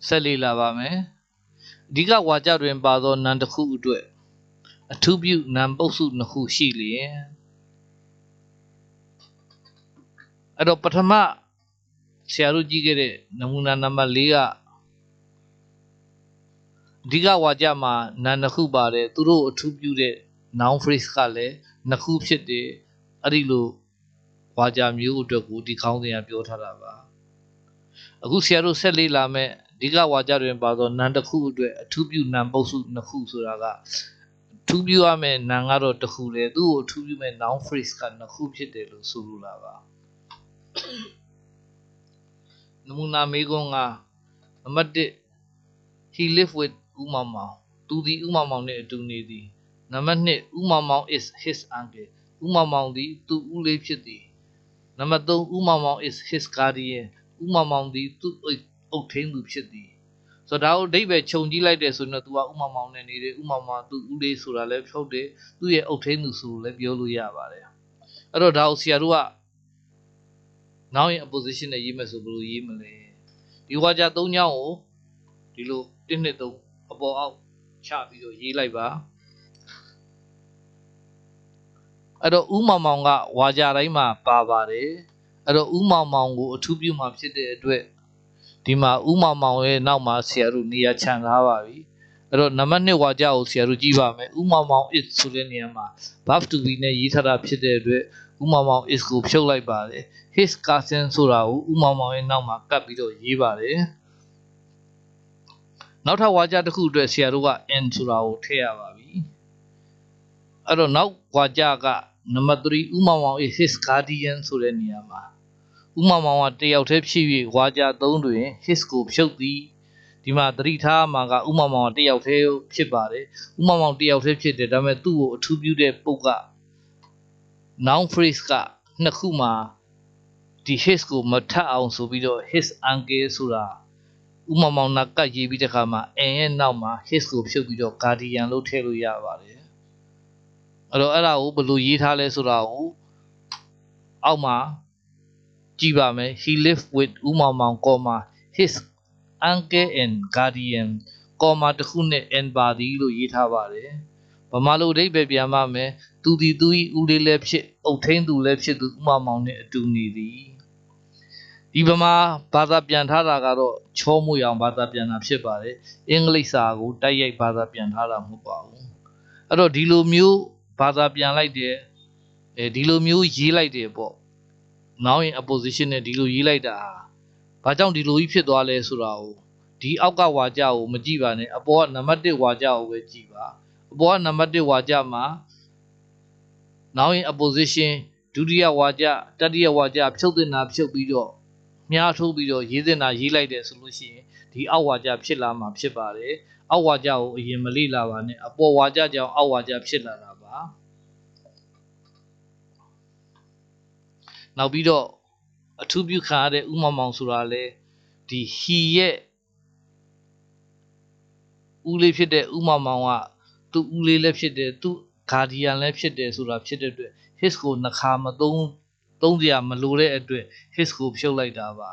ဆက်လေးလာပါမယ်အဓိကဝါကြတွင်ပါသောနံတစ်ခုအတွက်အထူးပြုနံပုတ်စုနှစ်ခုရှိလျင်အဲ့တော့ပထမဆရာတို့ကြည့်ခဲ့တဲ့နမူနာနံပါတ်၄ကအဓိကဝါကြမှာနံနှစ်ခုပါတယ်သူတို့အထူးပြုတဲ့ noun phrase ကလည်းနှစ်ခုဖြစ်တယ်အဲ့ဒီလိုဝါကြမျိုးအတွက်ကိုဒီခေါင်းစဉ်ကပြောထားတာပါအခုဆရာတို့ဆက်လေးလာမယ်အဓိကဝါကြတွင်ပါသောနံတစ်ခုအတွက်အထူးပြုနံပုတ်စုနှစ်ခုဆိုတာကအထူးပြုရမယ့်နံကတော့တစ်ခုလေသူ့ကိုအထူးပြုမဲ့ noun phrase ကနှစ်ခုဖြစ်တယ်လို့ဆိုလိုတာပါနမူနာမေးခွန်းကနံပါတ်1 he lived with ဦးမောင်မောင်သူသည်ဦးမောင်မောင်နဲ့အတူနေသည်နံပါတ်2ဦးမောင်မောင် is his uncle ဦးမောင်မောင်သည်သူ့ဦးလေးဖြစ်သည်နံပါတ်3ဦးမောင်မောင် is his guardian ဦးမောင်မောင်သည်သူ့အုပ်ထိန်းသူဖြစ်သည်ဆိုတော့ဒါကိုအဓိပ္ပာယ်ခြုံကြည့်လိုက်တယ်ဆိုရင်တော့သူကဦးမောင်မောင်နဲ့နေတယ်ဦးမောင်မောင်သူ့ဦးလေးဆိုတာလည်းဖြုတ်တယ်သူ့ရဲ့အုပ်ထိန်းသူဆိုလို့လည်းပြောလို့ရပါတယ်အဲ့တော့ဒါကိုဆရာတို့ကnoun in opposition နဲ့ရေးမယ်ဆိုဘယ်လိုရေးမလဲဒီဝါကြ၃ချောင်းကိုဒီလို1 2 3အပေါ်အောက်ချပြီးတော့ရေးလိုက်ပါအဲ့တော့ဦးမောင်မောင်ကဝါကြတိုင်းမှာပါပါတယ်အဲ့တော့ဦးမောင်မောင်ကိုအထူးပြုမှာဖြစ်တဲ့အတွက်ဒီမှာဦးမောင်မောင်ရဲ့နောက်မှာဆရာတို့နေရာချန်ထားပါပြီအဲ့တော့နံပါတ်2ဝါကြကိုဆရာတို့ကြည့်ပါမယ်ဦးမောင်မောင် is ဆိုတဲ့နေရာမှာ verb to be နဲ့ရေးထားတာဖြစ်တဲ့အတွက်ဦးမောင်မောင် is ကိုဖြုတ်လိုက်ပါတယ် his cousin ဆိုတာကိုဦးမောင်မောင်ရဲ့နောက်မှာကပ်ပြီးတော့ရေးပါတယ်နောက်ထပ်ဝါကြတစ်ခုအတွက်ဆရာတို့က n ဆိုတာကိုထည့်ရပါပြီအဲ့တော့နောက်ဝါကြကနံပါတ်3ဦးမောင်မောင် is his guardian ဆိုတဲ့နေရာမှာဦးမောင်မောင်ကတယောက်တည်းဖြစ်၍ဝါကြ3တွင် his ကိုဖြုတ်သည်ဒီမှာသတိထားမှာကဦးမောင်မောင်တယောက်တည်းဖြစ်ပါတယ်ဦးမောင်မောင်တယောက်တည်းဖြစ်တယ်ဒါပေမဲ့သူ့ကိုအထူးပြုတဲ့ပုတ်က noun phrase ကနှစ်ခုမှာဒီ his ကိုမထပ်အောင်ဆိုပြီးတော့ his uncle ဆိုတာဦးမောင်မောင်နာကတ်ရေးပြီးတဲ့ခါမှာ n ရဲ့နောက်မှာ his ကိုဖြုတ်ပြီးတော့ guardian လို့ထည့်လို့ရပါတယ်အဲ့တော့အဲ့ဒါကိုဘယ်လိုရေးထားလဲဆိုတာကိုအောက်မှာကြည့်ပါမယ် he lived with ဦးမောင်မောင် his uncle and guardian တစ်ခုနဲ့ n ပါသည်လို့ရေးထားပါတယ်ဗမာလိုအဓိပ္ပာယ်ပြန်ပါမယ်သူသည်သူ၏ဦးလေးလည်းဖြစ်အုပ်ထိန်းသူလည်းဖြစ်သူဦးမောင်မောင်နဲ့အတူနေသည်ဒီဗမာဘာသာပြန်ထားတာကတော့ချောမွေအောင်ဘာသာပြန်တာဖြစ်ပါတယ်အင်္ဂလိပ်စာကိုတိုက်ရိုက်ဘာသာပြန်ထားတာမဟုတ်ပါဘူးအဲ့တော့ဒီလိုမျိုးဘာသာပြန်လိုက်တယ်ဒီလိုမျိုးရေးလိုက်တယ်ပေါ့ noun in opposition နဲ့ဒီလိုရေးလိုက်တာဘာကြောင့်ဒီလိုကြီးဖြစ်သွားလဲဆိုတာကိုဒီအောက်ကဝါကြကိုမကြည့်ပါနဲ့အပေါ်ကနံပါတ်1ဝါကြကိုပဲကြည့်ပါအပေါ်ကနံပါတ်1ဝါကြမှာ noun in opposition ဒုတိယဝါကြတတိယဝါကြဖြုတ်တင်တာဖြုတ်ပြီးတော့မြားထိုးပြီးတော့ရေးတင်တာရေးလိုက်တယ်ဆိုလို့ရှိရင်ဒီအောက်ဝါကြဖြစ်လာမှာဖြစ်ပါတယ်အောက်ဝါကြကိုအရင်မလေ့လာပါနဲ့အပေါ်ဝါကြကြောင့်အောက်ဝါကြဖြစ်လာတာပါနောက်ပြီးတော့အထူးပြုခံရတဲ့ဦးမောင်မောင်ဆိုတာလေဒီ he ရဲ့ဦးလေးဖြစ်တဲ့ဦးမောင်မောင်ကသူ့ဦးလေးလည်းဖြစ်တယ်သူ့ guardian လည်းဖြစ်တယ်ဆိုတာဖြစ်တဲ့အတွက် his ကိုနှစ်ခါမသုံးစရာမလိုတဲ့အတွက် his ကိုဖြုတ်လိုက်တာပါ